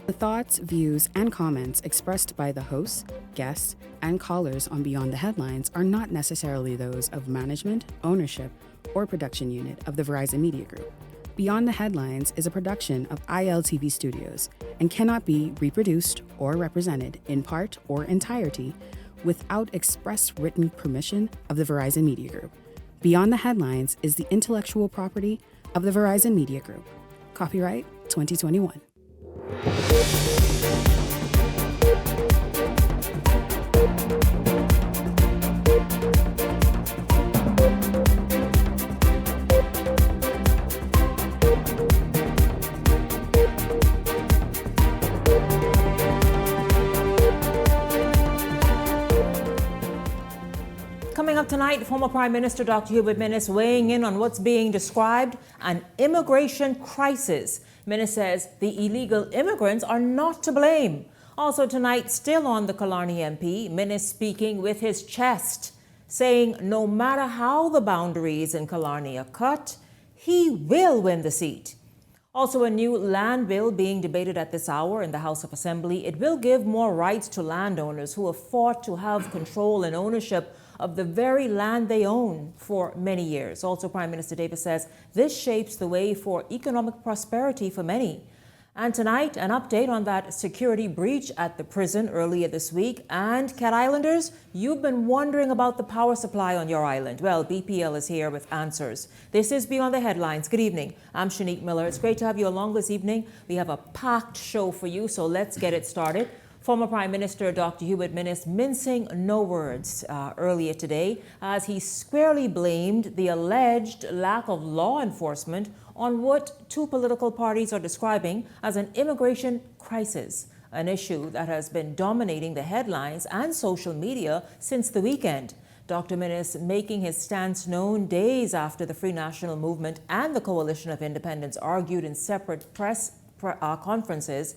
The thoughts, views, and comments expressed by the hosts, guests, and callers on Beyond the Headlines are not necessarily those of management, ownership, or production unit of the Verizon Media Group. Beyond the Headlines is a production of ILTV Studios and cannot be reproduced or represented in part or entirety without express written permission of the Verizon Media Group. Beyond the Headlines is the intellectual property of the Verizon Media Group. Copyright 2021. Coming up tonight, former Prime Minister Dr. Hubert Minnis weighing in on what's being described an immigration crisis. Minnis says the illegal immigrants are not to blame. Also tonight, still on the Killarney MP, Minnis speaking with his chest, saying no matter how the boundaries in Killarney are cut, he will win the seat. Also, a new land bill being debated at this hour in the House of Assembly. It will give more rights to landowners who have fought to have control and ownership of the very land they own for many years. Also, Prime Minister Davis says this shapes the way for economic prosperity for many. And tonight, an update on that security breach at the prison earlier this week. And Cat Islanders, you've been wondering about the power supply on your island. Well, BPL is here with answers. This is Beyond the Headlines. Good evening. I'm Shanique Miller. It's great to have you along this evening. We have a packed show for you, so let's get it started. Former Prime Minister Dr. Hubert Minnis mincing no words earlier today as he squarely blamed the alleged lack of law enforcement on what two political parties are describing as an immigration crisis, an issue that has been dominating the headlines and social media since the weekend. Dr. Minnis making his stance known days after the Free National Movement and the Coalition of Independents argued in separate press conferences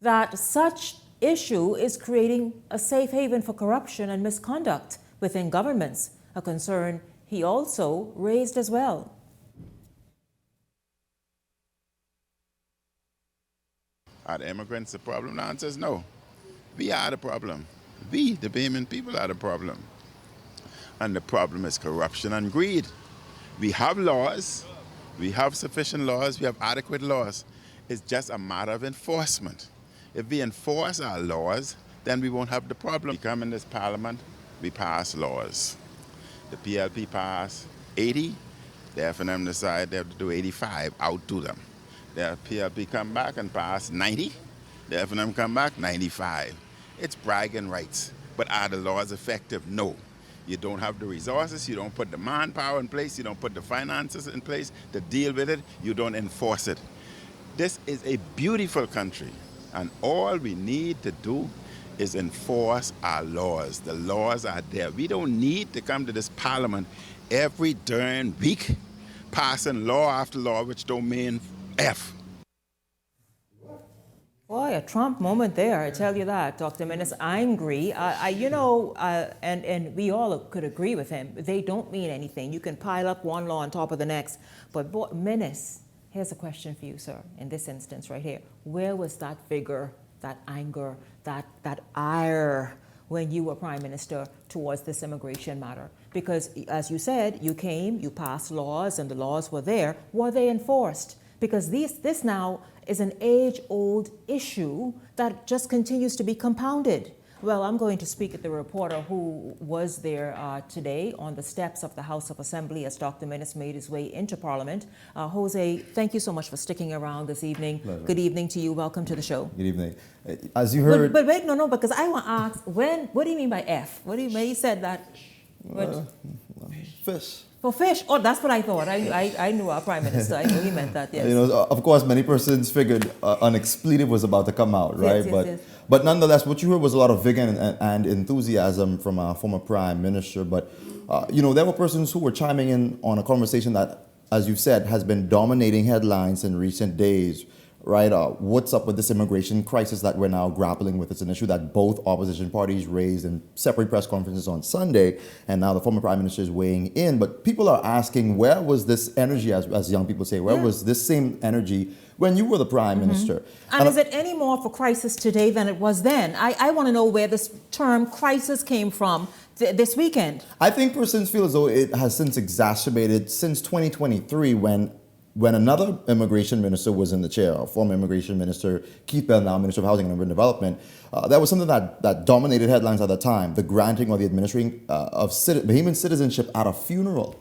that such issue is creating a safe haven for corruption and misconduct within governments, a concern he also raised as well. Are the immigrants the problem? The answer is no. We are the problem. We, the Bahamian people, are the problem. And the problem is corruption and greed. We have laws. We have sufficient laws. We have adequate laws. It's just a matter of enforcement. If we enforce our laws, then we won't have the problem. We come in this parliament, we pass laws. The PLP pass 80, the FNM decide they have to do 85, outdo them. The PLP come back and pass 90, the FNM come back 95. It's bragging rights, but are the laws effective? No. You don't have the resources, you don't put the manpower in place, you don't put the finances in place to deal with it, you don't enforce it. This is a beautiful country. And all we need to do is enforce our laws. The laws are there. We don't need to come to this parliament every darn week passing law after law which don't mean F. Boy, a Trump moment there, I tell you that. Dr. Minnis, angry. And we all could agree with him. They don't mean anything. You can pile up one law on top of the next. But Minnis, here's a question for you, sir, in this instance right here. Where was that vigor, that anger, that ire when you were Prime Minister towards this immigration matter? Because, as you said, you came, you passed laws, and the laws were there. Were they enforced? Because this now is an age-old issue that just continues to be compounded. Well, I'm going to speak at the reporter who was there today on the steps of the House of Assembly as Dr. Minnis made his way into Parliament. Jose, thank you so much for sticking around this evening. Pleasure. Good evening to you. Welcome to the show. Good evening. As you heard... But wait, no, because I want to ask, what do you mean by F? What do you mean? You said that... Fish. For fish? Oh, that's what I thought. I knew our Prime Minister. I knew he meant that, yes. You know, of course, many persons figured an expletive was about to come out, right? Yes. But nonetheless, what you heard was a lot of vigor and enthusiasm from our former Prime Minister. But, you know, there were persons who were chiming in on a conversation that, as you said, has been dominating headlines in recent days right? What's up with this immigration crisis that we're now grappling with? It's an issue that both opposition parties raised in separate press conferences on Sunday, and now the former Prime Minister is weighing in. But people are asking, where was this energy, as young people say, where was this same energy when you were the Prime Minister? And is it any more of a crisis today than it was then? I want to know where this term crisis came from this weekend. I think persons feel as though it has since exacerbated since 2023 when another immigration minister was in the chair, former immigration minister Keith Bell, now Minister of Housing and Urban Development. That was something that dominated headlines at the time, the granting or the administering of Bahamian citizenship at a funeral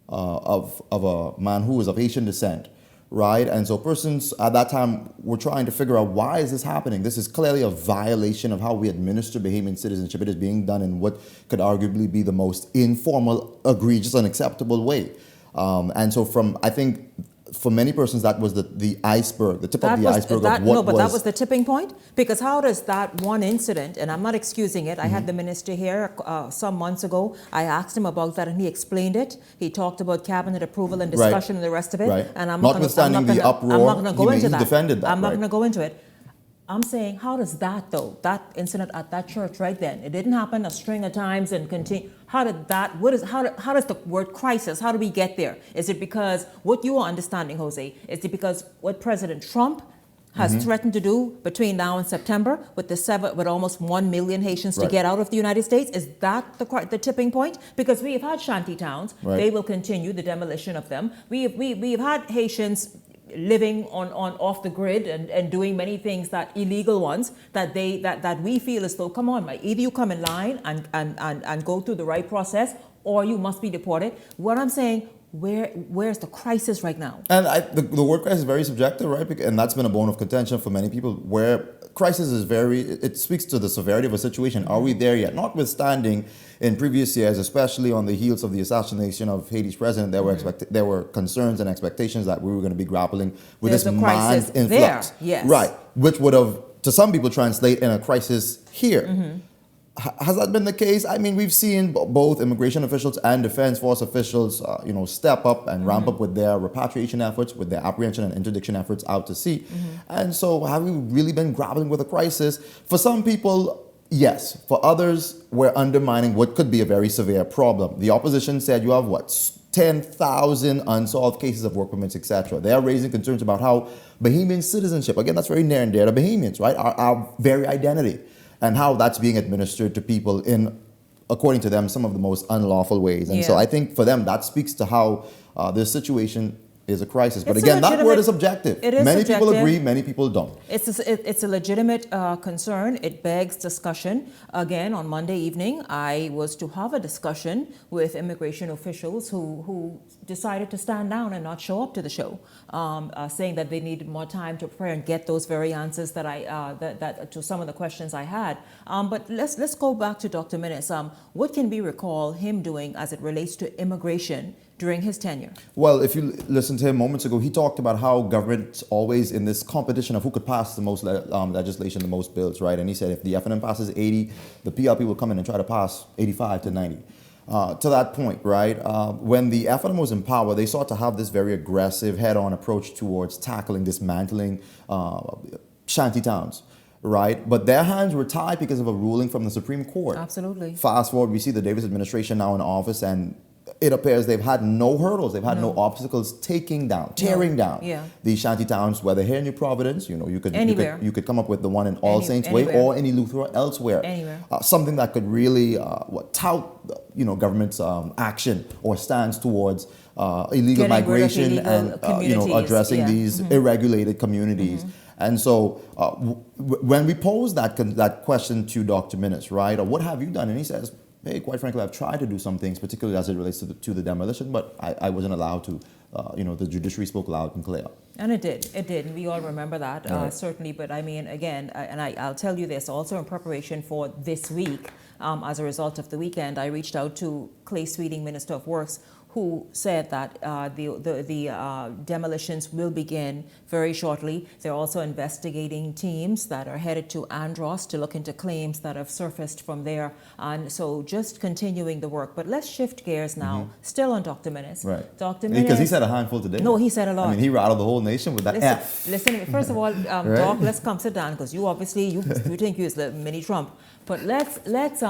of a man who was of Haitian descent. Right, and so persons at that time were trying to figure out, why is this happening? This is clearly a violation of how we administer Bahamian citizenship. It is being done in what could arguably be the most informal, egregious, unacceptable way. And so I think for many persons, that was the iceberg, the tip of the iceberg of what No, but that was the tipping point. Because how does that one incident, and I'm not excusing it, I had the minister here some months ago. I asked him about that and he explained it. He talked about cabinet approval and discussion and the rest of it. Right. And Notwithstanding the uproar, I'm not going to go into that. He defended that. I'm not going to go into it. I'm saying, how does that, though, that incident at that church right then, it didn't happen a string of times and continue. How did that, how does the word crisis, how do we get there? Is it because, what you are understanding, Jose, is it because what President Trump has threatened to do between now and September with almost 1 million Haitians to get out of the United States? Is that the tipping point? Because we have had shanty towns. They will continue the demolition of them. We've had Haitians living on off the grid and doing many things, that illegal ones that we feel as though, come on, either you come in line and go through the right process, or you must be deported. What I'm saying, where's the crisis right now? And the word crisis is very subjective, right? And that's been a bone of contention for many people, where crisis is it speaks to the severity of a situation. Are we there yet? Notwithstanding, in previous years, especially on the heels of the assassination of Haiti's president, there were concerns and expectations that we were going to be grappling with this mass influx. Yes. Right, which would have, to some people, translate in a crisis here. Has that been the case? I mean, we've seen both immigration officials and defense force officials, step up and ramp up with their repatriation efforts, with their apprehension and interdiction efforts out to sea. And so have we really been grappling with a crisis? For some people, yes. For others, we're undermining what could be a very severe problem. The opposition said you have, 10,000 unsolved cases of work permits, etc. They are raising concerns about how Bahamian citizenship, again, that's very near and dear to Bahamians, right? Our very identity, and how that's being administered to people in, according to them, some of the most unlawful ways. And so I think for them, that speaks to how this situation is a crisis. But again, that word is subjective. It is many subjective. people agree, many people don't. It's a legitimate concern. It begs discussion. Again, on Monday evening, I was to have a discussion with immigration officials who decided to stand down and not show up to the show, saying that they needed more time to prepare and get those very answers that to some of the questions I had. But let's go back to Dr. Minnis. What can we recall him doing as it relates to immigration during his tenure? Well, if you listened to him moments ago, he talked about how government's always in this competition of who could pass the most legislation, the most bills, right? And he said if the FNM passes 80, the PLP will come in and try to pass 85 to 90. To that point, right, when the FNM was in power, they sought to have this very aggressive head-on approach towards tackling, dismantling shanty towns. Right, but their hands were tied because of a ruling from the Supreme Court. Absolutely. Fast forward, we see the Davis administration now in office, and it appears they've had no hurdles, they've had no obstacles tearing down these shanty towns, whether here in New Providence, you could come up with the one in All Saints Way or in Eleuthera or elsewhere. Something that could really tout government's action or stance towards illegal migration and addressing these irregulated communities. And so when we pose that question to Dr. Minnis, right, or what have you done? And he says, hey, quite frankly, I've tried to do some things, particularly as it relates to the demolition, but I wasn't allowed to. The judiciary spoke loud and clear. And it did. And we all remember that, certainly. But I mean, again, and I'll tell you this, also in preparation for this week, as a result of the weekend, I reached out to Clay Sweeting, Minister of Works, who said that the demolitions will begin very shortly. They're also investigating teams that are headed to Andros to look into claims that have surfaced from there. And so just continuing the work. But let's shift gears now, still on Dr. Minnis. Right. Dr. Minnis. Because he said a handful today. No, he said a lot. I mean, he rattled the whole nation with that Listen, F. listen, first of all, Right? Doc, let's come sit down because you obviously, you think you're the mini Trump. But let's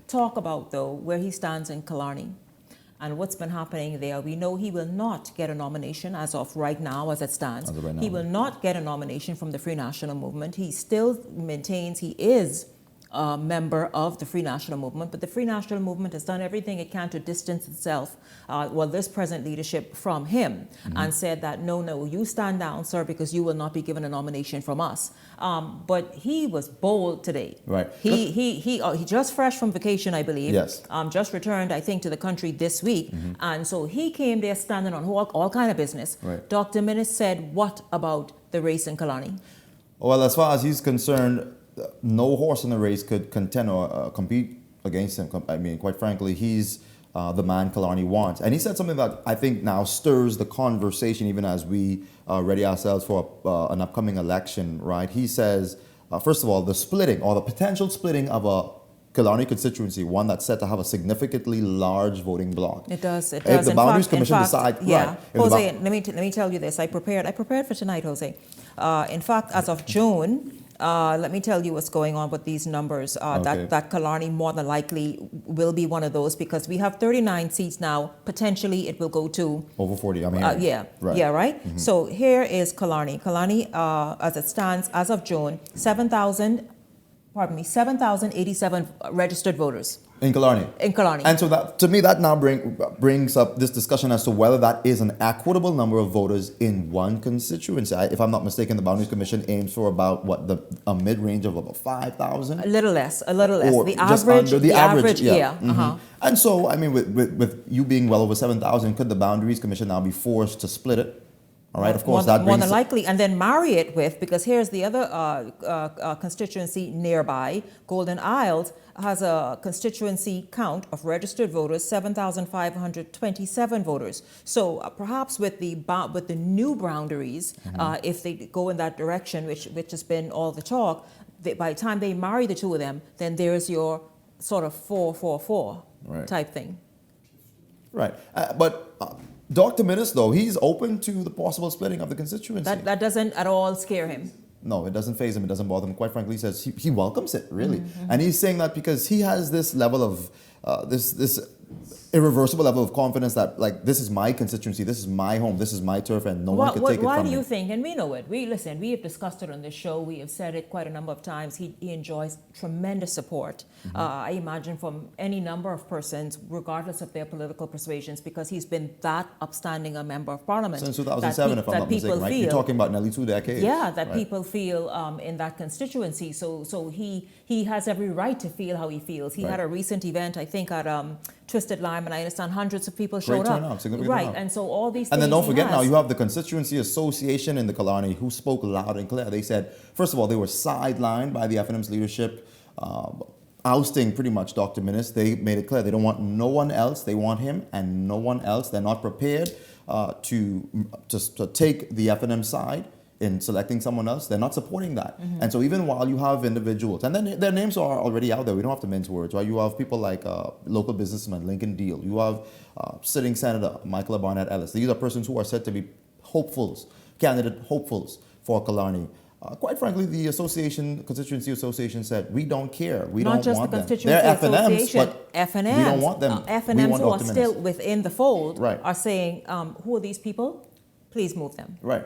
talk about, though, where he stands in Killarney and what's been happening there. We know he will not get a nomination as of right now, as it stands. As of right now, he will not get a nomination from the Free National Movement. He still maintains he is a member of the Free National Movement, but the Free National Movement has done everything it can to distance itself, this present leadership, from him, and said that, no, you stand down, sir, because you will not be given a nomination from us. But he was bold today. Right. He just fresh from vacation, I believe. Yes. Just returned, I think, to the country this week. And so he came there standing on all kind of business. Right. Dr. Minnis said, what about the race in Killarney? Well, as far as he's concerned, no horse in the race could contend or compete against him. I mean, quite frankly, he's the man Killarney wants. And he said something that I think now stirs the conversation even as we ready ourselves for an upcoming election, right? He says, first of all, the splitting or the potential splitting of a Killarney constituency, one that's set to have a significantly large voting bloc. It does. If the Boundaries Commission decide, yeah. right. Jose, let me tell you this. I prepared for tonight, Jose. In fact, as of June, let me tell you what's going on with these numbers. Okay. That Killarney more than likely will be one of those because we have 39 seats now. Potentially, it will go to over 40. I mean, right. Yeah, right. So here is Killarney. Killarney, as it stands, as of June, 7,087 registered voters. In Killarney. In Killarney. And so that, to me, that now brings up this discussion as to whether that is an equitable number of voters in one constituency. If I'm not mistaken, the Boundaries Commission aims for about a mid-range of about 5,000. A little less. Or The just average. Under the average, yeah. And so, I mean, with you being well over 7,000, could the Boundaries Commission now be forced to split it? All right, of course, that brings... More than likely, and then marry it with, because here's the other constituency nearby, Golden Isles has a constituency count of registered voters, 7,527 voters. So perhaps with the new boundaries, if they go in that direction, which has been all the talk, by the time they marry the two of them, then there's your sort of 4-4-4 type thing. Right. But Dr. Minnis, though, he's open to the possible splitting of the constituency. That doesn't at all scare him. No, it doesn't faze him. It doesn't bother him. Quite frankly, he says he welcomes it, really. And he's saying that because he has this level of, this irreversible level of confidence that, like, this is my constituency, this is my home, this is my turf, and no one can take it from me. Why do you think, and we know it, we have discussed it on this show, we have said it quite a number of times, he enjoys tremendous support, I imagine from any number of persons, regardless of their political persuasions, because he's been that upstanding a member of parliament. Since 2007, if I'm not mistaken, right? You're talking about nearly 2 decades. Yeah, that people feel in that constituency, so he has every right to feel how he feels. He had a recent event, I think, at Twisted Lime, and I understand hundreds of people showed up. Right, and so all these things. And then don't forget now, you have the Constituency Association in the Killarney who spoke loud and clear. They said, first of all, they were sidelined by the FNM's leadership, ousting pretty much Dr. Minnis. They made it clear they don't want no one else. They want him and no one else. They're not prepared to take the FNM side in selecting someone else. They're not supporting that. And so even while you have individuals, and then their names are already out there, we don't have to mince words, right? You have people like local businessman Lincoln Deal. You have sitting Senator Michael Barnett Ellis. These are persons who are said to be hopefuls, candidate hopefuls for Killarney. Quite frankly, the Constituency Association said, we don't care. We not don't want them. Not just the They're Constituency Association, FNMs. We don't want them. FNMs who are still within the fold right. are saying, who are these people? Please move them. Right.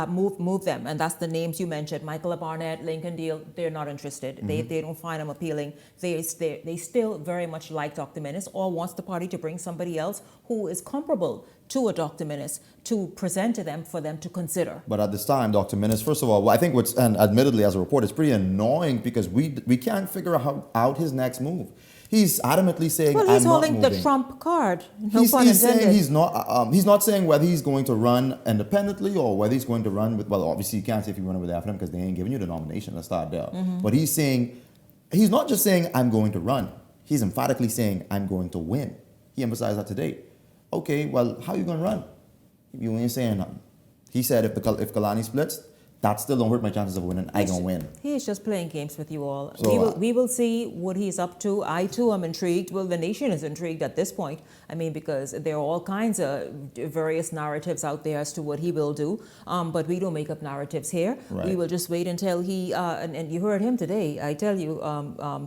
Move them. And that's the names you mentioned. Michael Barnett, Lincoln Deal, they're not interested. They don't find them appealing. They still very much like Dr. Minnis or wants the party to bring somebody else who is comparable to a Dr. Minnis to present to them for them to consider. But at this time, Dr. Minnis, first of all, I think and admittedly as a reporter, it's pretty annoying because we can't figure out his next move. He's adamantly saying, well, he's I'm holding not the Trump card. No he's pun saying intended. he's not saying whether he's going to run independently or whether he's going to run with, well, obviously you can't say if you run with FNM because they ain't giving you the nomination. Let's start there. But he's not just saying, I'm going to run. He's emphatically saying, I'm going to win. He emphasized that today. Okay, well, how you gonna run? You ain't saying nothing. He said if Kalani splits, that still don't hurt my chances of winning. I gonna win. He is just playing games with you all. So, We will see what he's up to. I too am intrigued. Well, the nation is intrigued at this point. I mean, because there are all kinds of various narratives out there as to what he will do. But we don't make up narratives here. Right. We will just wait until he, and you heard him today, I tell you,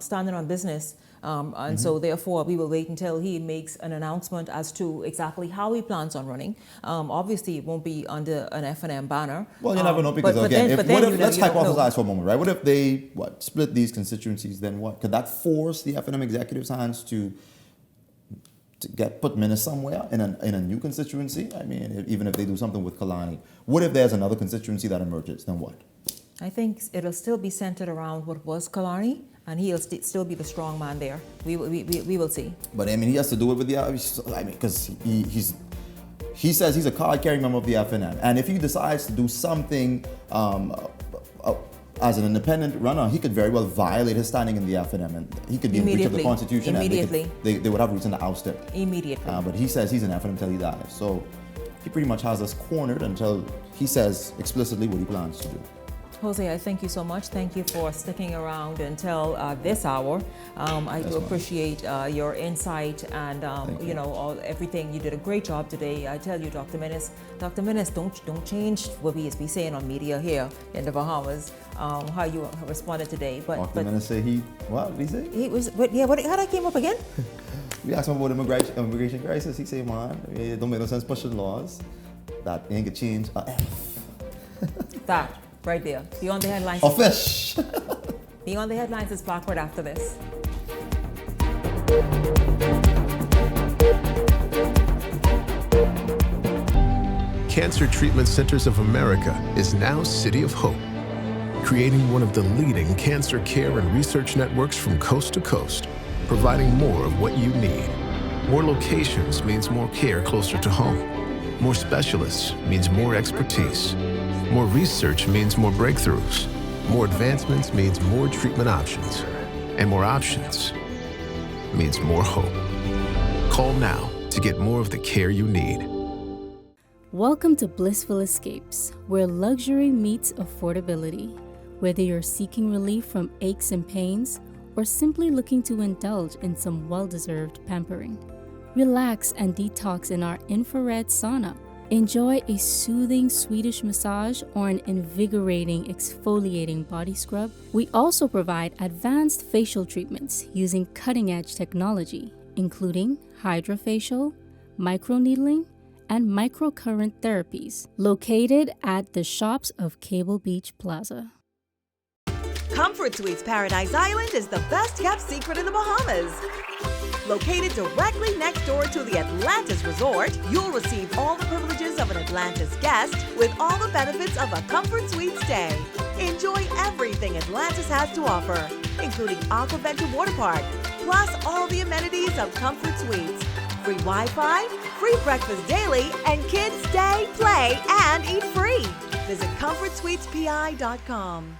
standing on business. And so therefore we will wait until he makes an announcement as to exactly how he plans on running. Obviously it won't be under an F&M banner. Well, you never know, because let's hypothesize for a moment, right? What if they split these constituencies? Then what? Could that force the F&M executives' hands to put Minnis somewhere in a new constituency? I mean, even if they do something with Kalani, what if there's another constituency that emerges? Then what? I think it'll still be centered around what was Kalani, and he'll still be the strong man there. We will see. But I mean, he has to do it with the. I mean, because he says he's a card-carrying member of the F&M, and if he decides to do something as an independent runner, he could very well violate his standing in the F&M, and he could be in breach of the Constitution. Immediately. And they would have reason to oust him. Immediately. But he says he's an F&M until he dies. So he pretty much has us cornered until he says explicitly what he plans to do. Jose, I thank you so much. Thank you for sticking around until this hour. I do appreciate your insight and everything. You did a great job today. I tell you, Dr. Minnis, don't change what we be saying on media here in the Bahamas. How you responded today, but Minnis say what did he say? He was, how that came up again? We asked him about immigration crisis. He say, man, it don't make no sense pushing laws that ain't gonna change a F. That. Right there. Beyond the Headlines. A fish. Beyond the Headlines is backward after this. Cancer Treatment Centers of America is now City of Hope, creating one of the leading cancer care and research networks from coast to coast, providing more of what you need. More locations means more care closer to home. More specialists means more expertise. More research means more breakthroughs. More advancements means more treatment options. And more options means more hope. Call now to get more of the care you need. Welcome to Blissful Escapes, where luxury meets affordability. Whether you're seeking relief from aches and pains or simply looking to indulge in some well-deserved pampering, relax and detox in our infrared sauna. Enjoy a soothing Swedish massage or an invigorating exfoliating body scrub. We also provide advanced facial treatments using cutting-edge technology, including hydrofacial, microneedling, and microcurrent therapies, located at the shops of Cable Beach Plaza. Comfort Suites Paradise Island is the best-kept secret in the Bahamas. Located directly next door to the Atlantis Resort, you'll receive all the privileges of an Atlantis guest with all the benefits of a Comfort Suite stay. Enjoy everything Atlantis has to offer, including Aquaventure Water Park, plus all the amenities of Comfort Suites. Free Wi-Fi, free breakfast daily, and kids stay, play, and eat free. Visit ComfortSuitesPI.com.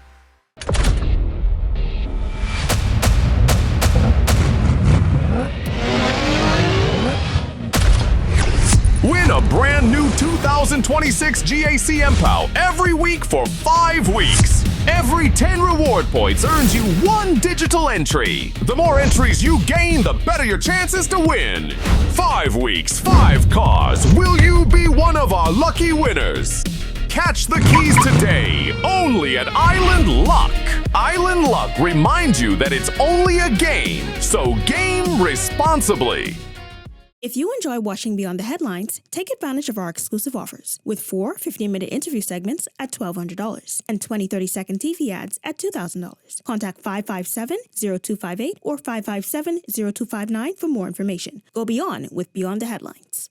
Win a brand new 2026 GAC MPOW every week for 5 weeks. Every 10 reward points earns you 1 digital entry. The more entries you gain, the better your chances to win. 5 weeks, 5 cars. Will you be one of our lucky winners? Catch the keys today, only at Island Luck. Island Luck reminds you that it's only a game, so game responsibly. If you enjoy watching Beyond the Headlines, take advantage of our exclusive offers with 4 15-minute interview segments at $1,200 and 20 30-second TV ads at $2,000. Contact 557-0258 or 557-0259 for more information. Go beyond with Beyond the Headlines.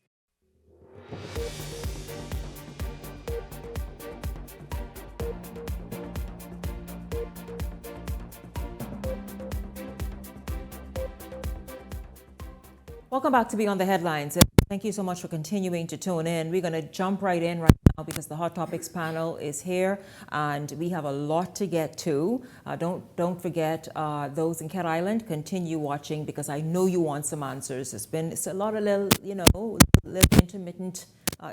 Welcome back to Beyond the Headlines. Thank you so much for continuing to tune in. We're going to jump right in right now because the Hot Topics panel is here and we have a lot to get to. Don't forget those in Cat Island, continue watching because I know you want some answers. It's a lot of little little intermittent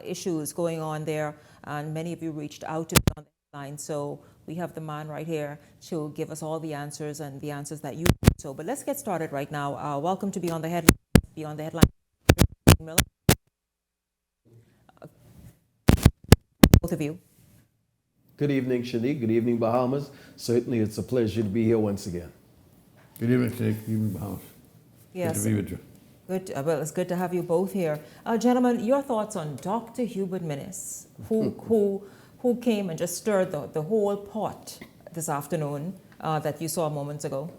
issues going on there, and many of you reached out to me on the line. So we have the man right here to give us all the answers and the answers that you need. So, but let's get started right now. Welcome to Beyond the Headlines. Beyond the Headlines. Miller. Both of you. Good evening, Shanique. Good evening, Bahamas. Certainly, it's a pleasure to be here once again. Good evening, Shanique. Good evening, Bahamas. Yes. Good to be with you. Good. Well, it's good to have you both here. Gentlemen, your thoughts on Dr. Hubert Minnis, who came and just stirred the whole pot this afternoon that you saw moments ago?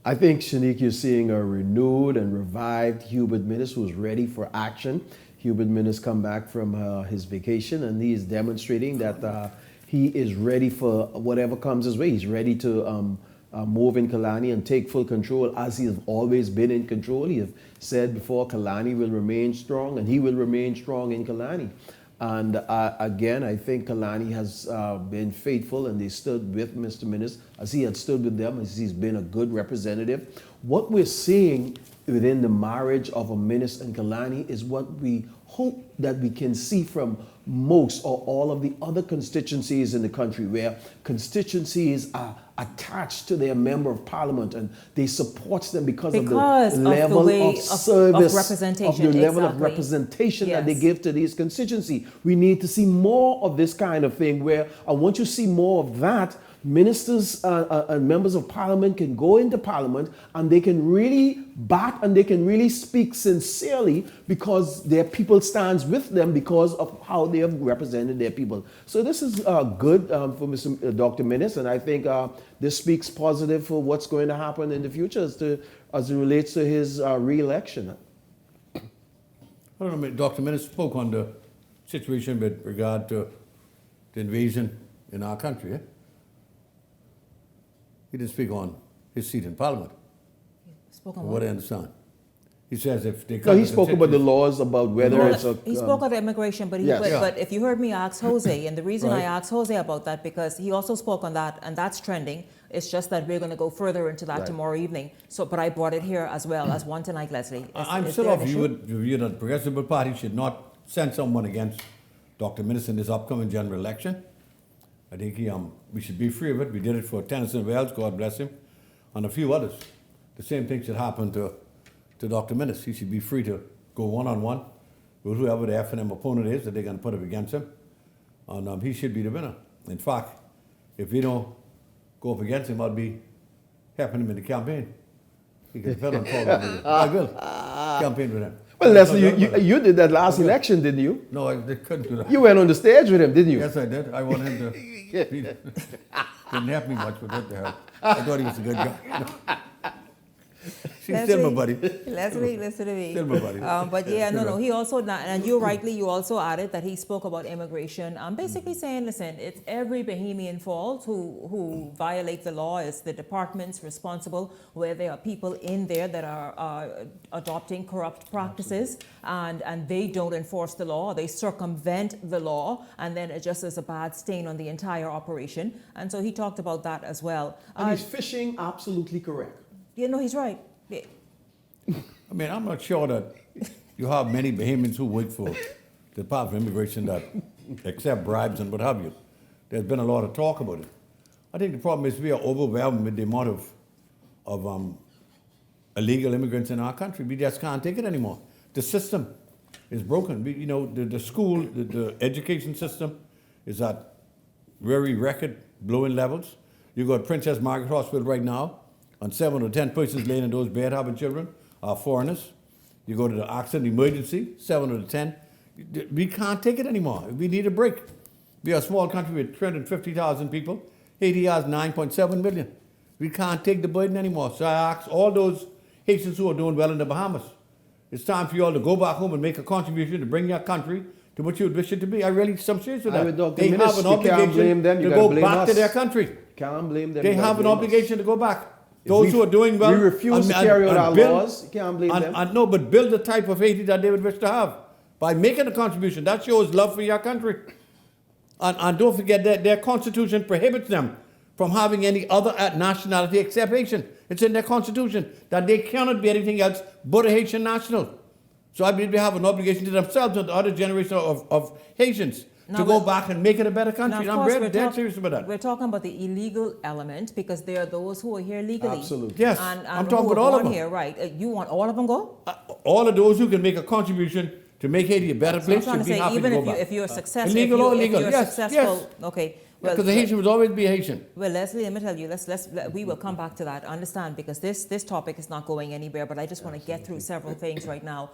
I think, Shanique, you're seeing a renewed and revived Hubert Minnis who's ready for action. Hubert Minnis come back from his vacation, and he is demonstrating that he is ready for whatever comes his way. He's ready to move in Kalani and take full control, as he has always been in control. He has said before, Kalani will remain strong, and he will remain strong in Kalani. And again, I think Kalani has been faithful, and they stood with Mr. Minnis as he had stood with them, as he's been a good representative. What we're seeing within the marriage of a Minnis and Kalani is what we hope that we can see from most or all of the other constituencies in the country, where constituencies are attached to their member of parliament and they support them because of the level of service, of the level of representation that they give to these constituencies. We need to see more of this kind of thing, where I want you to see more of that. Ministers and members of parliament can go into parliament and they can really bat and they can really speak sincerely because their people stands with them because of how they have represented their people. So this is good for Dr. Minnis, and I think this speaks positive for what's going to happen in the future as it relates to his re-election. I don't know, Dr. Minnis spoke on the situation with regard to the invasion in our country. He didn't speak on his seat in Parliament. Spoke on what I understand. He says if they he spoke about the laws about whether it's a... He spoke of immigration, but, but if you heard me ask Jose, and the reason I asked Jose about that, because he also spoke on that, and that's trending. It's just that we're going to go further into that tomorrow evening. So, but I brought it here as well as one tonight, Leslie. I'm still of view that the Progressive Party should not send someone against Dr. Minnis in this upcoming general election. I think we should be free of it. We did it for Tennyson Wells, God bless him, and a few others. The same thing should happen to Dr. Minnis. He should be free to go one-on-one with whoever the F&M opponent is that they're going to put up against him. And he should be the winner. In fact, if we don't go up against him, I'll be helping him in the campaign. He can depend on me. I will campaign with him. Well, Leslie, you did that last election, didn't you? No, I couldn't do that. You went on the stage with him, didn't you? Yes, I did. I wanted him to... Didn't help me much, but what the hell. I thought he was a good guy. She's still my buddy. Leslie, listen to me. Still my buddy. But yeah, no. He also, and you also added that he spoke about immigration. I'm basically saying, listen, it's every Bahamian fault who violate the law. It's the departments responsible where there are people in there that are adopting corrupt practices and they don't enforce the law. They circumvent the law, and then it just is a bad stain on the entire operation. And so he talked about that as well. And he's fishing absolutely correct. He's right. Yeah. I mean, I'm not sure that you have many Bahamians who work for the Department of Immigration that accept bribes and what have you. There's been a lot of talk about it. I think the problem is we are overwhelmed with the amount of illegal immigrants in our country. We just can't take it anymore. The system is broken. The school, the education system is at very record-blowing levels. You got Princess Margaret Hospital right now, and 7 or 10 persons laying in those beds having children are foreigners. You go to the accident emergency, 7 or 10. We can't take it anymore. We need a break. We are a small country with 350,000 people. Haiti has 9.7 million. We can't take the burden anymore. So I ask all those Haitians who are doing well in the Bahamas, it's time for you all to go back home and make a contribution to bring your country to what you would wish it to be. I'm serious with that. They have an obligation to go back to their country. Can't blame them. They have an obligation to go back. Those who are doing well, we refuse to carry out our laws. You can't blame them. No, but build the type of Haiti that they would wish to have by making a contribution. That shows love for your country. And don't forget that their constitution prohibits them from having any other nationality except Haitian. It's in their constitution that they cannot be anything else but a Haitian national. So I believe they have an obligation to themselves and the other generation of Haitians to go back and make it a better country. Now, I'm dead serious about that. We're talking about the illegal element because there are those who are here legally. Absolutely. Yes, and I'm who talking are about all of born them. here, right? You want all of them go? All of those who can make a contribution to make Haiti a better So I'm place trying should to be say, happy even to go if back. you're successful, Illegal or if illegal? you're Yes, successful, yes. okay. Because the Haitian will always be Haitian. Well, Leslie, let me tell you, we will come back to that. Understand, because this topic is not going anywhere. But I just want to get through several things right now.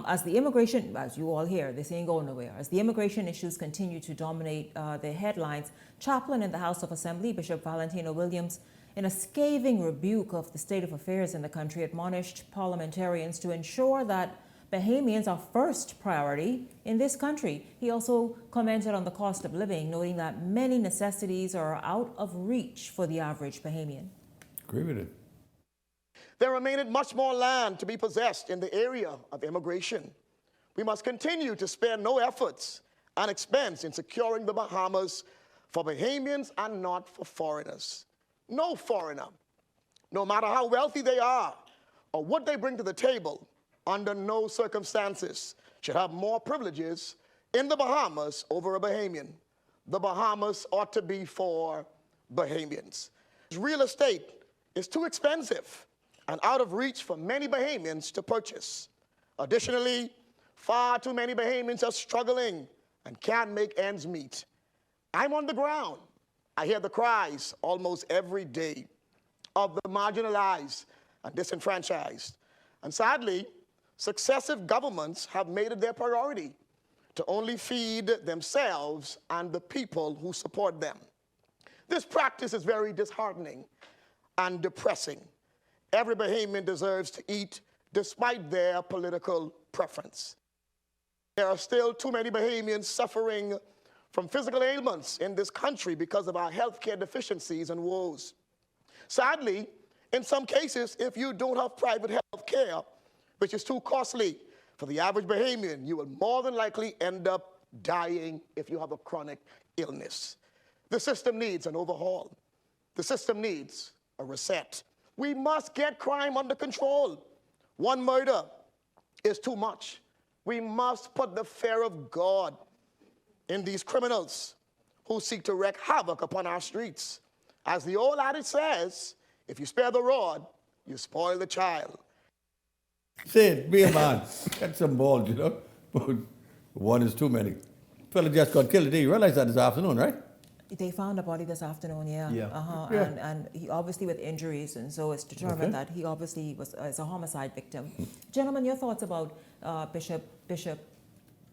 As the immigration, as you all hear, this ain't going nowhere. As the immigration issues continue to dominate the headlines, chaplain in the House of Assembly, Bishop Valentino Williams, in a scathing rebuke of the state of affairs in the country, admonished parliamentarians to ensure that Bahamians are first priority in this country. He also commented on the cost of living, noting that many necessities are out of reach for the average Bahamian. Agree with it. There remaineth much more land to be possessed in the area of immigration. We must continue to spare no efforts and expense in securing the Bahamas for Bahamians and not for foreigners. No foreigner, no matter how wealthy they are or what they bring to the table, under no circumstances should have more privileges in the Bahamas over a Bahamian. The Bahamas ought to be for Bahamians. Real estate is too expensive and out of reach for many Bahamians to purchase. Additionally, far too many Bahamians are struggling and can't make ends meet. I'm on the ground. I hear the cries almost every day of the marginalized and disenfranchised. And sadly, successive governments have made it their priority to only feed themselves and the people who support them. This practice is very disheartening and depressing. Every Bahamian deserves to eat despite their political preference. There are still too many Bahamians suffering from physical ailments in this country because of our healthcare deficiencies and woes. Sadly, in some cases, if you don't have private health care, which is too costly for the average Bahamian, you will more than likely end up dying if you have a chronic illness. The system needs an overhaul. The system needs a reset. We must get crime under control. One murder is too much. We must put the fear of God in these criminals who seek to wreak havoc upon our streets. As the old adage says, if you spare the rod, you spoil the child. Say it, be a man. Get some balls, you know. But one is too many. Fella just got killed today. You realize that this afternoon, right? They found a body this afternoon, yeah. Yeah. And he obviously with injuries, and so it's determined that he obviously was is a homicide victim. Gentlemen, your thoughts about Bishop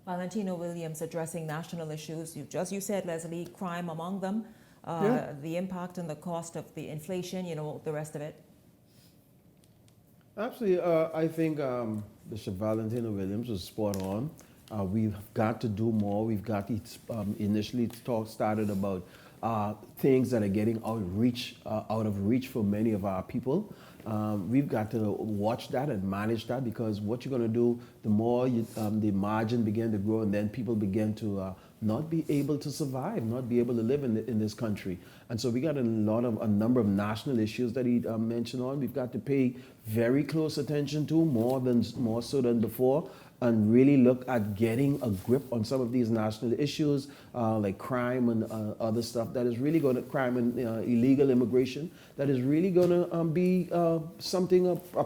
Valentino Williams addressing national issues? You said, Leslie, crime among them, the impact and the cost of the inflation, the rest of it. Absolutely. I think Bishop Valentino Williams was spot on. We've got to do more. We've got to initially started about things that are getting out of reach for many of our people. We've got to watch that and manage that, because what you're going to do, the more the margin begin to grow, and then people begin to not be able to survive, not be able to live in this country. And so we got a number of national issues that he mentioned on. We've got to pay very close attention to, more so than before, and really look at getting a grip on some of these national issues, like crime and other stuff that is really going to, crime and illegal immigration, that is really going to be a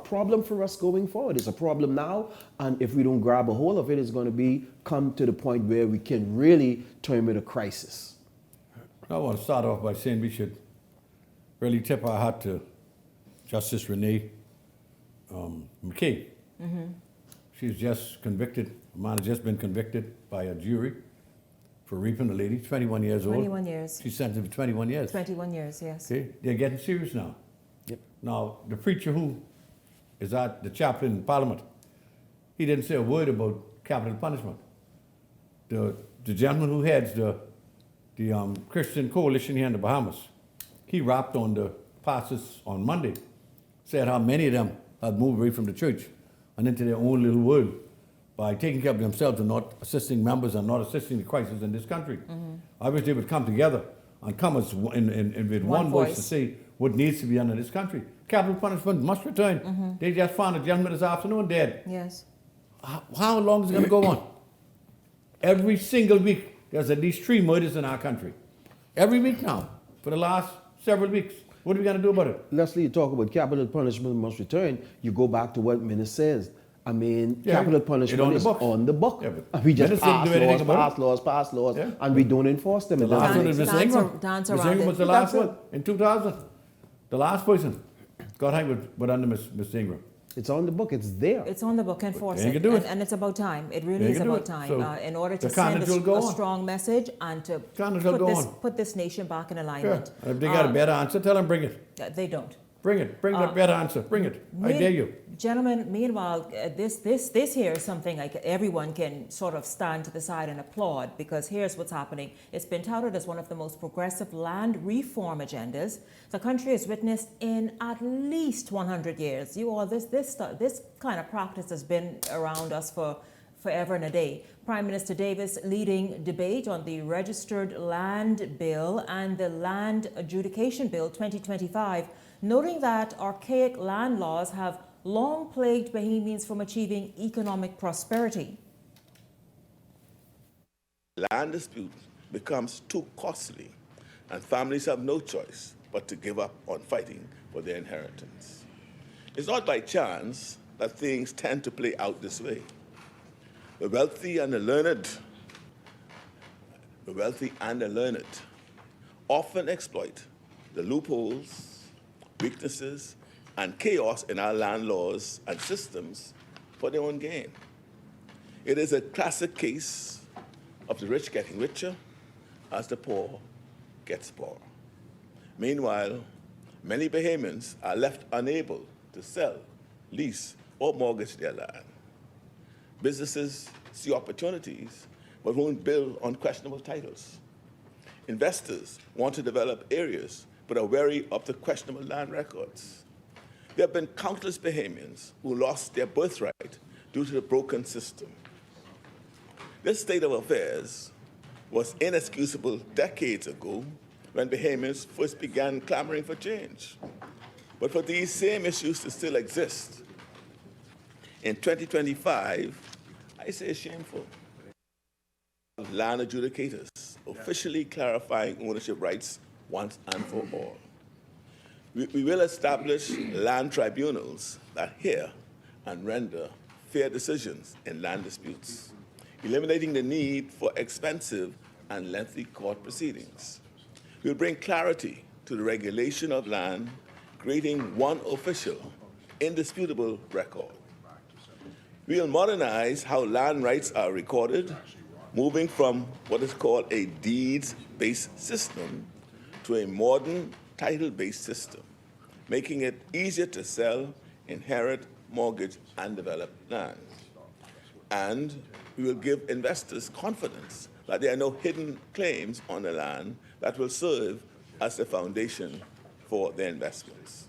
problem for us going forward. It's a problem now, and if we don't grab a hold of it, it's going to come to the point where we can really term it a crisis. I want to start off by saying we should really tip our hat to Justice Renee McKay. Mm-hmm. She's just convicted. A man has just been convicted by a jury for raping a lady, 21 years old. 21 years. She's sentenced to 21 years. 21 years, yes. Okay, they're getting serious now. Yep. Now, the preacher who is the chaplain in Parliament, he didn't say a word about capital punishment. The gentleman who heads the Christian coalition here in the Bahamas, he rapped on the pastors on Monday, said how many of them had moved away from the church and into their own little world by taking care of themselves and not assisting members and not assisting the crisis in this country. Mm-hmm. I wish they would come together and come with one voice to say what needs to be done in this country. Capital punishment must return. Mm-hmm. They just found a gentleman this afternoon dead. Yes. How long is it going to go on? Every single week, there's at least 3 murders in our country. Every week now, for the last several weeks. What are we going to do about it? Leslie, you talk about capital punishment must return. You go back to what Minnis says. I mean, capital punishment is on the book. Yeah, and we just pass laws, Yeah. and we don't enforce them. The last one is Miss Ingram. Dance Miss around Ingram it. was the last one in 2000. The last person got hanged with under Miss Ingram. It's on the book. It's there. It's on the book. Enforce They it. can do it. And it's about time. It really They is can do about it. time So in order to the send carnage will go a on. strong message and to Carnage will go on. put this nation back in Sure. alignment. And if they got a better answer, tell them bring it. They don't. Bring it. Bring the better answer. Bring it. I dare you. Gentlemen, meanwhile, this here is something like everyone can sort of stand to the side and applaud, because here's what's happening. It's been touted as one of the most progressive land reform agendas the country has witnessed in at least 100 years. This kind of practice has been around us for forever and a day. Prime Minister Davis leading debate on the Registered Land Bill and the Land Adjudication Bill 2025, noting that archaic land laws have long plagued Bahamians from achieving economic prosperity. Land dispute becomes too costly, and families have no choice but to give up on fighting for their inheritance. It's not by chance that things tend to play out this way. The wealthy and the learned often exploit the loopholes, weaknesses, and chaos in our land laws and systems for their own gain. It is a classic case of the rich getting richer as the poor gets poorer. Meanwhile, many Bahamians are left unable to sell, lease, or mortgage their land. Businesses see opportunities but won't build on questionable titles. Investors want to develop areas but are wary of the questionable land records. There have been countless Bahamians who lost their birthright due to the broken system. This state of affairs was inexcusable decades ago when Bahamians first began clamoring for change. But for these same issues to still exist in 2025, I say it's shameful. Land adjudicators officially clarifying ownership rights once and for all. We will establish land tribunals that hear and render fair decisions in land disputes, eliminating the need for expensive and lengthy court proceedings. We'll bring clarity to the regulation of land, creating one official, indisputable record. We'll modernize how land rights are recorded, moving from what is called a deeds-based system to a modern title-based system, making it easier to sell, inherit, mortgage, and develop land. And we will give investors confidence that there are no hidden claims on the land that will serve as the foundation for their investments.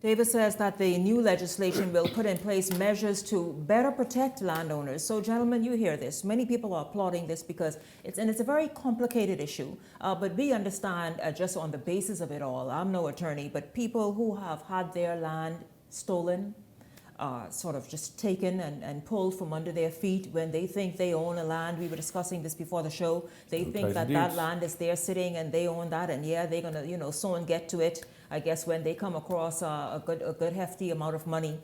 Davis says that the new legislation will put in place measures to better protect landowners. So, gentlemen, you hear this. Many people are applauding this because it's a very complicated issue. But we understand just on the basis of it all, I'm no attorney, but people who have had their land stolen, sort of just taken and pulled from under their feet when they think they own a land. We were discussing this before the show. They think that that land is there sitting and they own that, and yeah, they're gonna, someone get to it, I guess, when they come across a good hefty amount of money,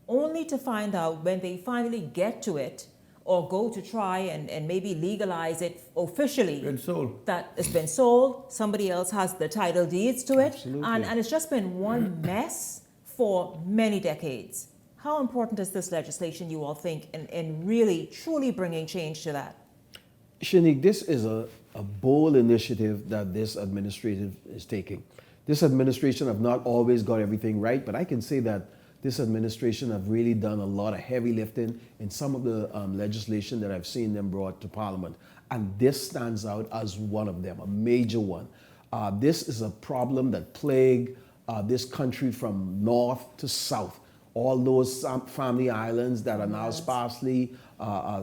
only to find out when they finally get to it or go to try and maybe legalize it officially, that it's been sold, somebody else has the title deeds to it, and it's just been one mess for many decades. How important is this legislation, you all think, in really, truly bringing change to that? Shanique, this is a bold initiative that this administration is taking. This administration have not always got everything right, but I can say that this administration have really done a lot of heavy lifting in some of the legislation that I've seen them brought to Parliament. And this stands out as one of them, a major one. This is a problem that plagued this country from north to south. All those family islands that are now sparsely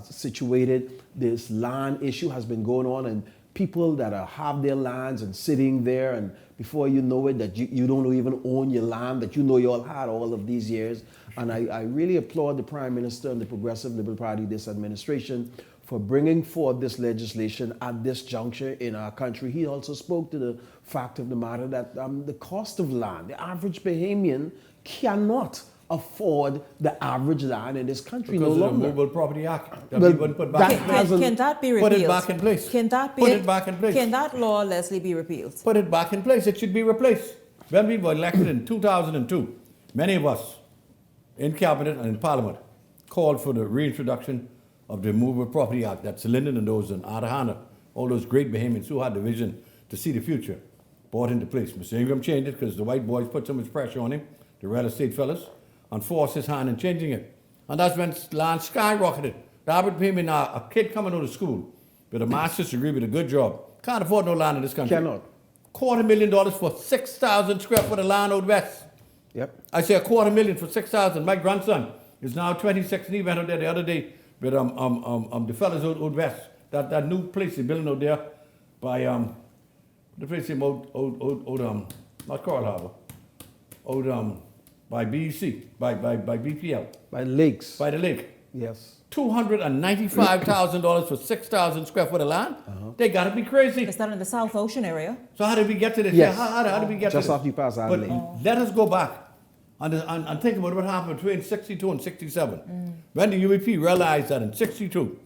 situated. This land issue has been going on, and people that have their lands and sitting there, and before you know it, that you don't even own your land that you know you all had all of these years. And I really applaud the Prime Minister and the Progressive Liberal Party, this administration, for bringing forth this legislation at this juncture in our country. He also spoke to the fact of the matter that the cost of land, the average Bahamian cannot afford the average land in this country because no of the longer. Movable Property Act that Well, we wouldn't put back in place. Can that be repealed? Put it back in place. Can that be? Put it back in place. Can that law, Leslie, be repealed? Put it back in place. It should be replaced. When we were elected in 2002, many of us in Cabinet and in Parliament called for the reintroduction of the Movable Property Act that Sir Lyndon and those in Adahana, all those great Bahamians who had the vision to see the future, brought into place. Mr. Ingram changed it because the white boys put so much pressure on him, the real estate fellas, and forced his hand in changing it. And that's when land skyrocketed. The average Bahamian, a kid coming out of school with a master's degree with a good job, can't afford no land in this country. Cannot. $250,000 for 6,000 square foot of land out west. Yep. I say $250,000 for 6,000. My grandson is now 26, and he went out there the other day with the fellas out west. That new place they're building out there by the place in not Coral Harbour, out by BEC, by BPL. By lakes. By the lake. Yes. $295,000 for 6,000 square foot of land. They got to be crazy. It's not in the South Ocean area. So how did we get to this? Yes. How did we get to this? Just after you pass Adelaide. But let us go back and think about what happened between 62 and 67. When the UEP realized that in 62,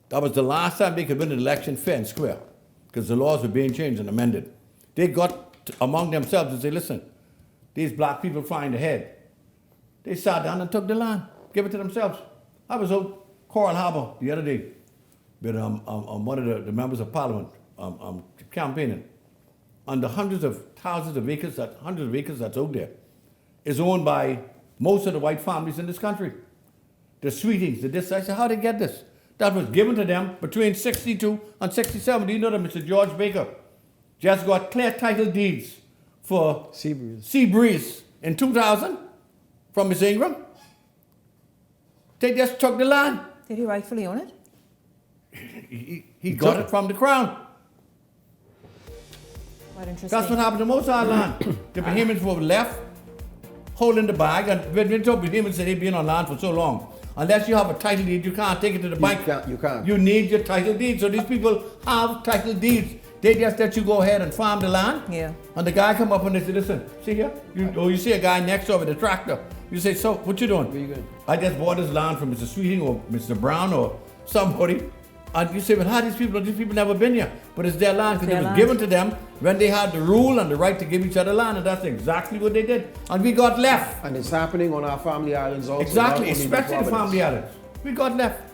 that was the last time they could win an election fair and square, because the laws were being changed and amended. They got among themselves and said, listen, these black people flying ahead. They sat down and took the land, give it to themselves. I was out Coral Harbour the other day with one of the members of Parliament campaigning. And the hundreds of thousands of acres, that's out there, is owned by most of the white families in this country. The Sweetings, the this. I said, how did they get this? That was given to them between 62 and 67. Do you know that Mr. George Baker just got clear title deeds for Sea Breeze in 2000 from Mr. Ingram? They just took the land. Did he rightfully own it? He got it from the Crown. Quite interesting. That's what happened to most of our land. The Bahamians were left holding the bag, and when we told Bahamians that they've been on land for so long, unless you have a title deed, you can't take it to the bank. You can't. You need your title deed. So these people have title deeds. They just let you go ahead and farm the land. Yeah. And the guy come up and they say, listen, see here? You see a guy next door with a tractor. You say, so what you doing? Very good. I just bought this land from Mr. Sweeting or Mr. Brown or somebody. And you say, well, how these people never been here. But it's their land because it was given to them when they had the rule and the right to give each other land. And that's exactly what they did. And we got left. And it's happening on our family islands also. Exactly, especially the family islands. We got left.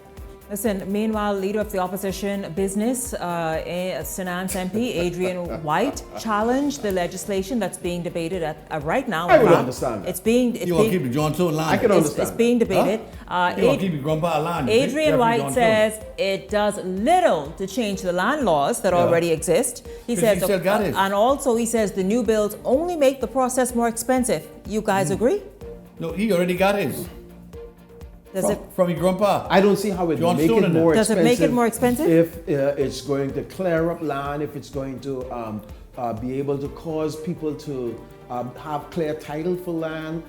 Listen, meanwhile, leader of the opposition business, Sinan's MP, Adrian White, challenged the legislation that's being debated right now. I would understand that. It's being... You want to keep the Johnson land? I can understand. It's being debated. You want to keep the grandpa land? Adrian White says it does little to change the land laws that already exist. He says, still got it. And also he says the new bills only make the process more expensive. You guys agree? No, he already got his. From your grandpa. I don't see how it John make Stone it more Does expensive. it make it more expensive? If it's going to clear up land, if it's going to be able to cause people to have clear title for land,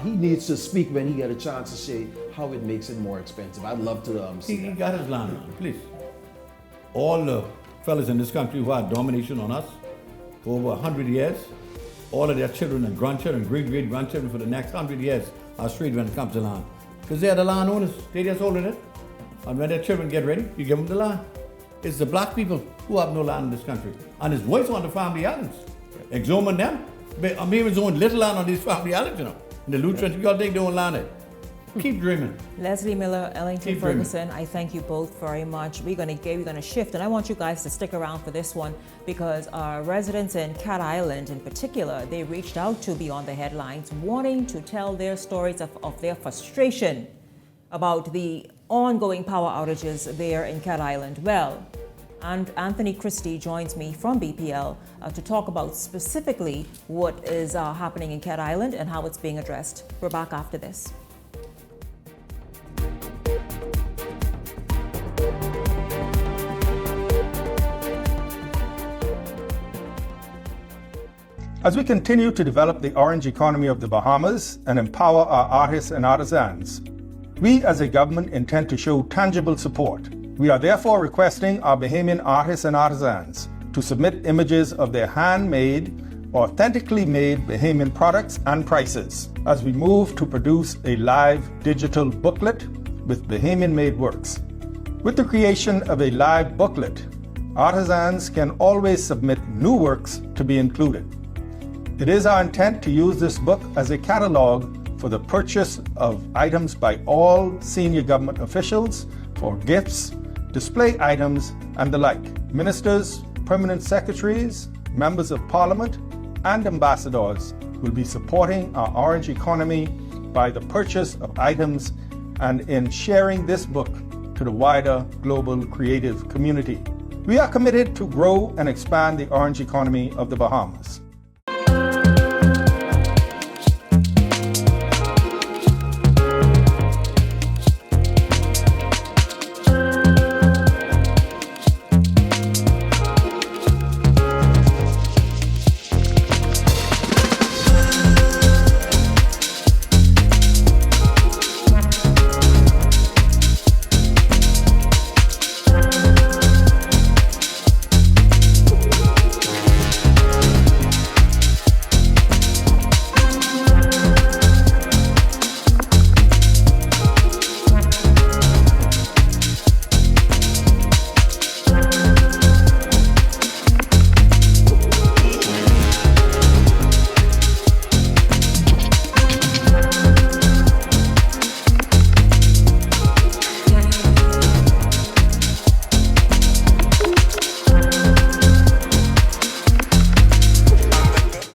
he needs to speak when he get a chance to say how it makes it more expensive. I'd love to see He that. got his land, please. All the fellas in this country who had domination on us for over 100 years, all of their children and grandchildren, great-great-grandchildren for the next 100 years are straight when it comes to land. Because they're the land owners. They just hold it. And when their children get ready, you give them the land. It's the black people who have no land in this country. And it's voice on the family islands. Exhume them. I'm even own little land on these family islands, you know. In the Lutherans, you got to take their own land in. Keep dreaming. Leslie Miller, Ellington Keep dreaming. Ferguson, I thank you both very much. We're going to shift, and I want you guys to stick around for this one because our residents in Cat Island in particular, they reached out to Beyond the Headlines wanting to tell their stories of their frustration about the ongoing power outages there in Cat Island. Well, and Anthony Christie joins me from BPL to talk about specifically what is happening in Cat Island and how it's being addressed. We're back after this. As we continue to develop the orange economy of the Bahamas and empower our artists and artisans, we as a government intend to show tangible support. We are therefore requesting our Bahamian artists and artisans to submit images of their handmade, authentically made Bahamian products and prices as we move to produce a live digital booklet with Bahamian-made works. With the creation of a live booklet, artisans can always submit new works to be included. It is our intent to use this book as a catalog for the purchase of items by all senior government officials for gifts, display items, and the like. Ministers, permanent secretaries, members of parliament, and ambassadors will be supporting our orange economy by the purchase of items and in sharing this book to the wider global creative community. We are committed to grow and expand the orange economy of the Bahamas.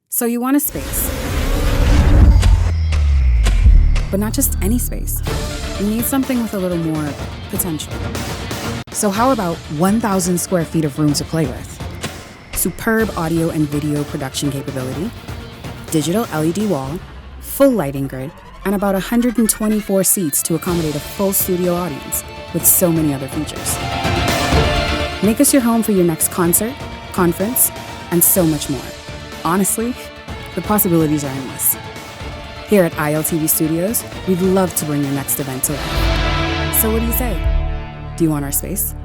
So you want a space. But not just any space. You need something with a little more potential. So how about 1,000 square feet of room to play with? Superb audio and video production capability, digital LED wall, full lighting grid, and about 124 seats to accommodate a full studio audience, with so many other features. Make us your home for your next concert, conference, and so much more. Honestly, the possibilities are endless. Here at ILTV Studios, we'd love to bring your next event to life. So what do you say? Do you want our space?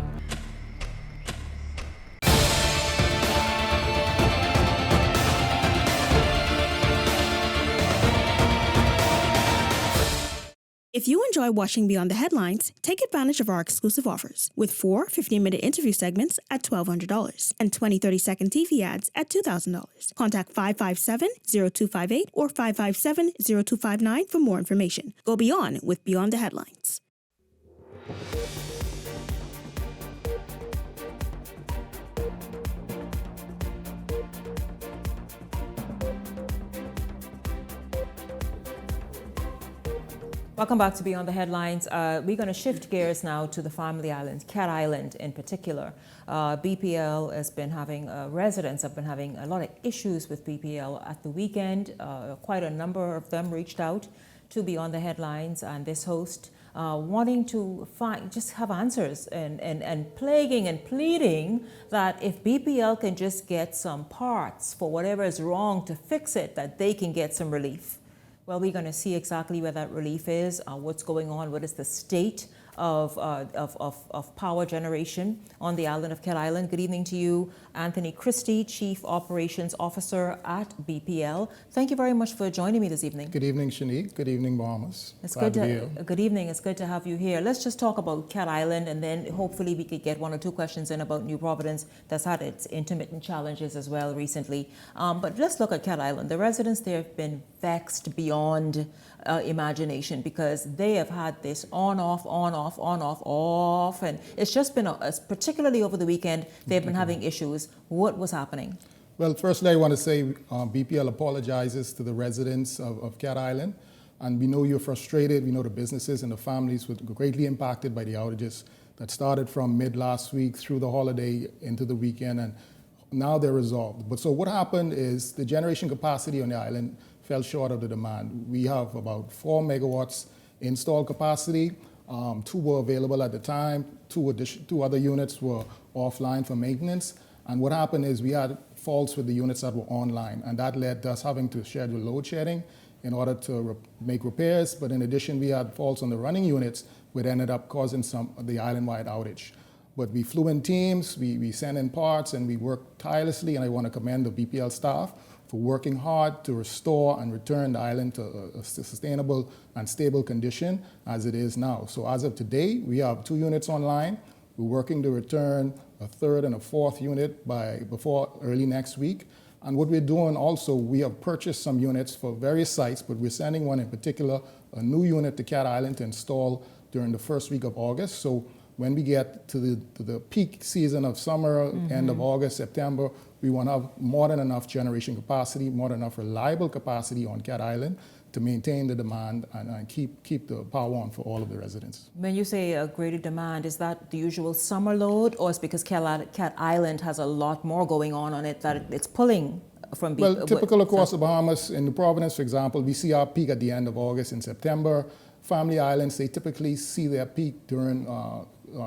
If you enjoy watching Beyond the Headlines, take advantage of our exclusive offers with 4 15-minute interview segments at $1,200 and 20 30-second TV ads at $2,000. Contact 557-0258 or 557-0259 for more information. Go beyond with Beyond the Headlines. Welcome back to Beyond the Headlines. We're going to shift gears now to the family island, Cat Island in particular. BPL has been having, residents have been having a lot of issues with BPL at the weekend. Quite a number of them reached out to Beyond the Headlines and this host, wanting to just have answers and plaguing and pleading that if BPL can just get some parts for whatever is wrong to fix it, that they can get some relief. Well, we're going to see exactly where that relief is, what's going on, what is the state of power generation on the island of Cat Island. Good evening to you, Anthony Christie, Chief Operations Officer at BPL. Thank you very much for joining me this evening. Good evening, Shanique. Good evening, Bahamas. It's good good evening. It's good to have you here. Let's just talk about Cat Island, and then hopefully we could get 1 or 2 questions in about New Providence that's had its intermittent challenges as well recently. But let's look at Cat Island. The residents there have been vexed beyond imagination because they have had this on, off, and it's just been, particularly over the weekend, they've been having issues. What was happening? Well, firstly, I want to say BPL apologizes to the residents of Cat Island, and we know you're frustrated. We know the businesses and the families were greatly impacted by the outages that started from mid last week through the holiday into the weekend, and now they're resolved. But so what happened is the generation capacity on the island fell short of the demand. We have about 4 megawatts installed capacity. 2 were available at the time. 2 other units were offline for maintenance. And what happened is we had faults with the units that were online, and that led to us having to schedule load shedding in order to make repairs. But in addition, we had faults on the running units, which ended up causing the island-wide outage. But we flew in teams, we sent in parts, and we worked tirelessly, and I want to commend the BPL staff for working hard to restore and return the island to a sustainable and stable condition as it is now. So as of today, we have 2 units online. We're working to return a 3rd and a 4th unit before early next week. And what we're doing also, we have purchased some units for various sites, but we're sending one in particular, a new unit to Cat Island to install during the first week of August. So when we get to the peak season of summer, end of August, September, we want to have more than enough generation capacity, more than enough reliable capacity on Cat Island to maintain the demand and keep the power on for all of the residents. When you say a greater demand, is that the usual summer load, or it's because Cat Island has a lot more going on it that it's pulling from? Well, typical across the Bahamas, in the Providence, for example, we see our peak at the end of August and September. Family Islands, they typically see their peak during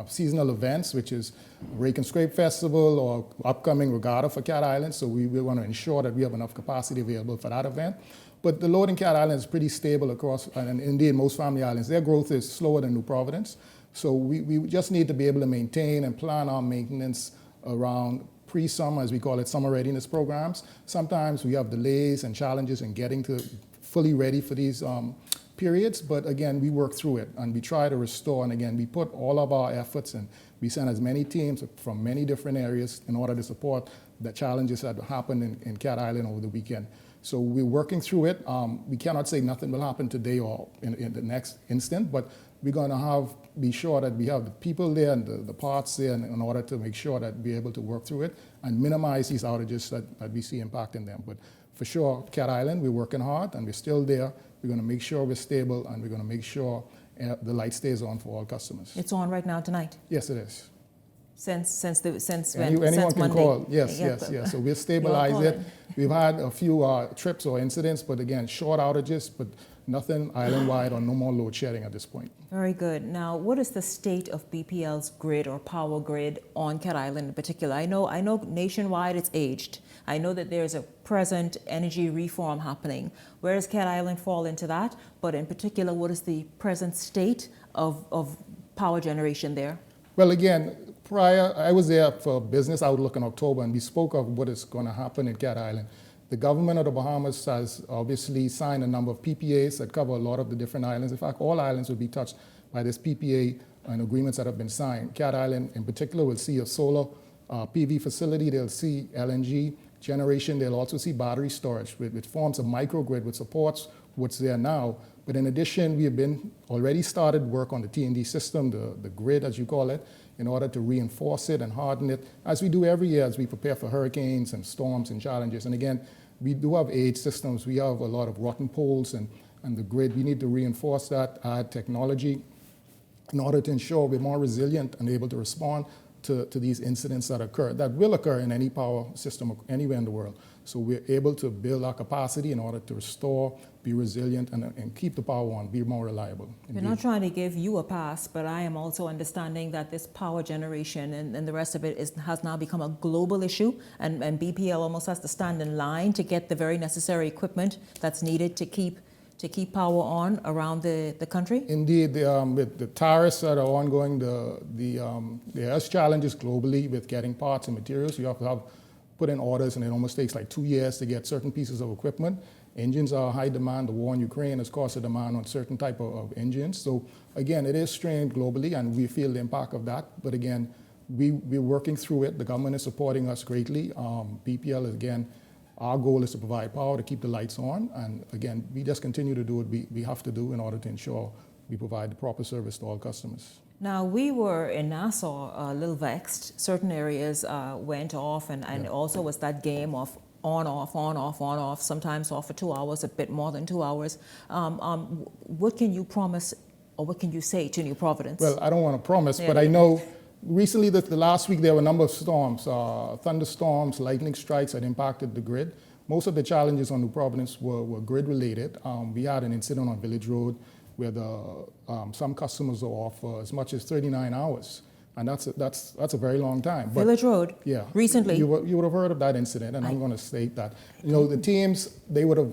seasonal events, which is Rake and Scrape Festival or upcoming regatta for Cat Island. So we want to ensure that we have enough capacity available for that event. But the load in Cat Island is pretty stable across, and indeed most Family Islands. Their growth is slower than New Providence. So we just need to be able to maintain and plan our maintenance around pre-summer, as we call it, summer readiness programs. Sometimes we have delays and challenges in getting to fully ready for these periods, but again, we work through it and we try to restore, and again, we put all of our efforts and we send as many teams from many different areas in order to support the challenges that happened in Cat Island over the weekend. So we're working through it. We cannot say nothing will happen today or in the next instant, but we're going to be sure that we have the people there and the parts there in order to make sure that we're able to work through it and minimize these outages that we see impacting them. But for sure, Cat Island, we're working hard and we're still there. We're going to make sure we're stable, and we're going to make sure the light stays on for all customers. It's on right now tonight? Yes, it is. Since Anyone since can Monday? call. Yes. So we've stabilized it. We've had a few trips or incidents, but again, short outages, but nothing island-wide or no more load shedding at this point. Very good. Now, what is the state of BPL's grid or power grid on Cat Island in particular? I know nationwide it's aged. I know that there's a present energy reform happening. Where does Cat Island fall into that? But in particular, what is the present state of power generation there? Well, again, I was there for Business Outlook in October, and we spoke of what is going to happen in Cat Island. The government of the Bahamas has obviously signed a number of PPAs that cover a lot of the different islands. In fact, all islands will be touched by this PPA and agreements that have been signed. Cat Island in particular will see a solar PV facility. They'll see LNG generation. They'll also see battery storage, which forms a microgrid, which supports what's there now. But in addition, we have already started work on the T&D system, the grid, as you call it, in order to reinforce it and harden it, as we do every year as we prepare for hurricanes and storms and challenges. And again, we do have age systems. We have a lot of rotten poles and the grid. We need to reinforce that, add technology in order to ensure we're more resilient and able to respond to these incidents that will occur in any power system anywhere in the world. So we're able to build our capacity in order to restore, be resilient, and keep the power on, be more reliable. We're not trying to give you a pass, but I am also understanding that this power generation and the rest of it has now become a global issue, and BPL almost has to stand in line to get the very necessary equipment that's needed to keep power on around the country? Indeed, with the tariffs that are ongoing, there's challenges globally with getting parts and materials. You have to put in orders, and it almost takes like 2 years to get certain pieces of equipment. Engines are high demand. The war in Ukraine has caused a demand on certain type of engines. So again, it is strained globally, and we feel the impact of that. But again, we're working through it. The government is supporting us greatly. BPL, again, our goal is to provide power to keep the lights on. And again, we just continue to do what we have to do in order to ensure we provide the proper service to all customers. Now, we were in Nassau a little vexed. Certain areas went off, and also was that game of on, off, on, off, on, off, sometimes off for 2 hours, a bit more than 2 hours. What can you promise, or what can you say to New Providence? Well, I don't want to promise, but I know recently, the last week, there were a number of storms, thunderstorms, lightning strikes that impacted the grid. Most of the challenges on New Providence were grid-related. We had an incident on Village Road where some customers were off for as much as 39 hours. And that's a very long time. But, Village Road. Yeah. Recently. You would have heard of that incident, and I'm going to state that. The teams, they would have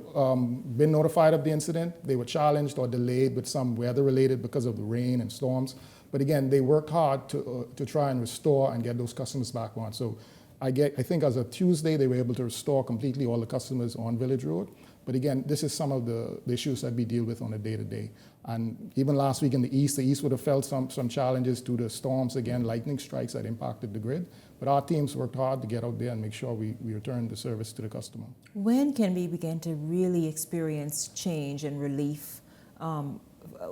been notified of the incident. They were challenged or delayed with some weather-related because of the rain and storms. But again, they worked hard to try and restore and get those customers back on. So I think as of Tuesday, they were able to restore completely all the customers on Village Road. But again, this is some of the issues that we deal with on a day-to-day. And even last week in the East would have felt some challenges due to storms, again, lightning strikes that impacted the grid. But our teams worked hard to get out there and make sure we return the service to the customer. When can we begin to really experience change and relief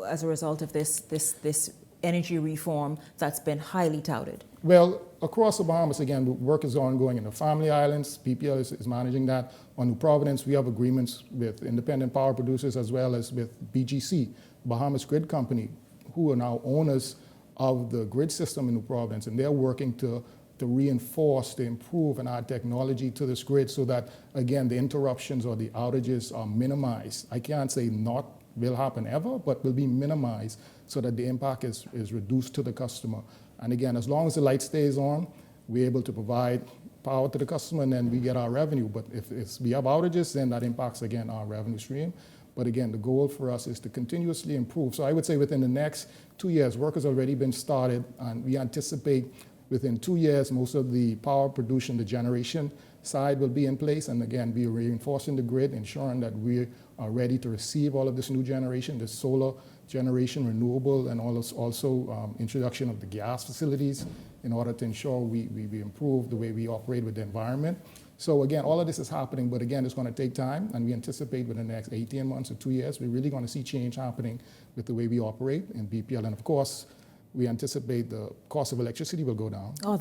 as a result of this energy reform that's been highly touted? Well, across the Bahamas, again, the work is ongoing in the Family Islands. PPL is managing that. On New Providence, we have agreements with independent power producers as well as with BGC, Bahamas Grid Company, who are now owners of the grid system in New Providence, and they're working to reinforce, to improve and add technology to this grid so that, again, the interruptions or the outages are minimized. I can't say not will happen ever, but will be minimized so that the impact is reduced to the customer. And again, as long as the light stays on, we're able to provide power to the customer and then we get our revenue. But if we have outages, then that impacts, again, our revenue stream. But again, the goal for us is to continuously improve. So I would say within the next 2 years, work has already been started, and we anticipate within 2 years, most of the power production, the generation side will be in place. And again, we are reinforcing the grid, ensuring that we are ready to receive all of this new generation, the solar generation, renewable, and also introduction of the gas facilities in order to ensure we improve the way we operate with the environment. So again, all of this is happening, but again, it's going to take time, and we anticipate within the next 18 months or 2 years, we're really going to see change happening with the way we operate in BPL. And of course, we anticipate the cost of electricity will go down. Oh,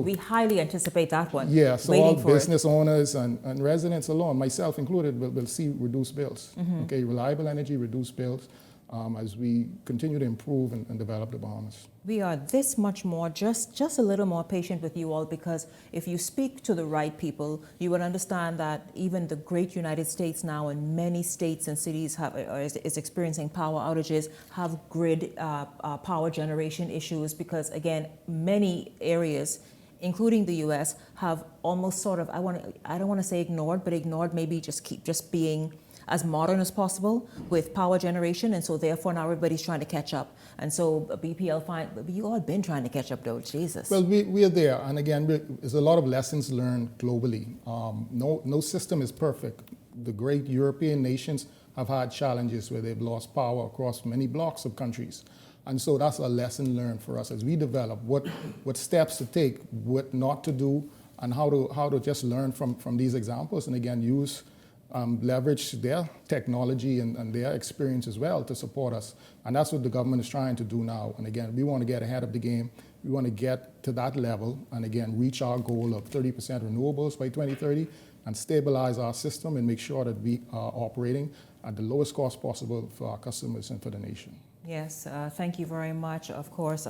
we highly anticipate that one. Yeah, so all business owners and residents alone, myself included, will see reduced bills. Mm-hmm. Okay, reliable energy, reduced bills, as we continue to improve and develop the Bahamas. We are this much more, just a little more patient with you all, because if you speak to the right people, you will understand that even the great United States now, in many states and cities is experiencing power outages, have grid power generation issues, because again, many areas, including the U.S., have almost sort of, I don't want to say ignored, but ignored maybe just being as modern as possible with power generation, and so therefore now everybody's trying to catch up. And so BPL, you all been trying to catch up though, Jesus. Well, we are there, and again, there's a lot of lessons learned globally. No system is perfect. The great European nations have had challenges where they've lost power across many blocks of countries. And so that's a lesson learned for us as we develop what steps to take, what not to do, and how to just learn from these examples, and again, leverage their technology and their experience as well to support us. And that's what the government is trying to do now. And again, we want to get ahead of the game. We want to get to that level and again, reach our goal of 30% renewables by 2030 and stabilize our system and make sure that we are operating at the lowest cost possible for our customers and for the nation. Yes, thank you very much. Of course,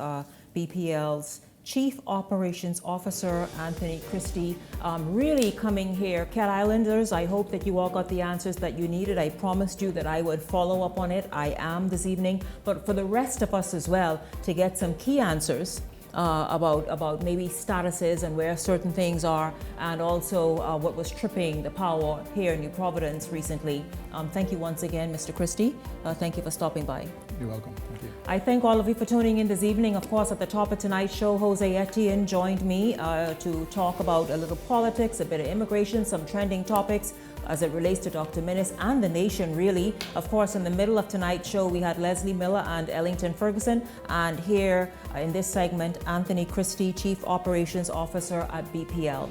BPL's Chief Operations Officer, Anthony Christie, really coming here. Cat Islanders, I hope that you all got the answers that you needed. I promised you that I would follow up on it. I am this evening. But for the rest of us as well, to get some key answers about maybe statuses and where certain things are, and also what was tripping the power here in New Providence recently. Thank you once again, Mr. Christie. Thank you for stopping by. You're welcome. Thank you. I thank all of you for tuning in this evening. Of course, at the top of tonight's show, Jose Etienne joined me to talk about a little politics, a bit of immigration, some trending topics as it relates to Dr. Minnis and the nation, really. Of course, in the middle of tonight's show, we had Leslie Miller and Ellington Ferguson. And here in this segment, Anthony Christie, Chief Operations Officer at BPL.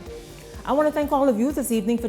I want to thank all of you this evening for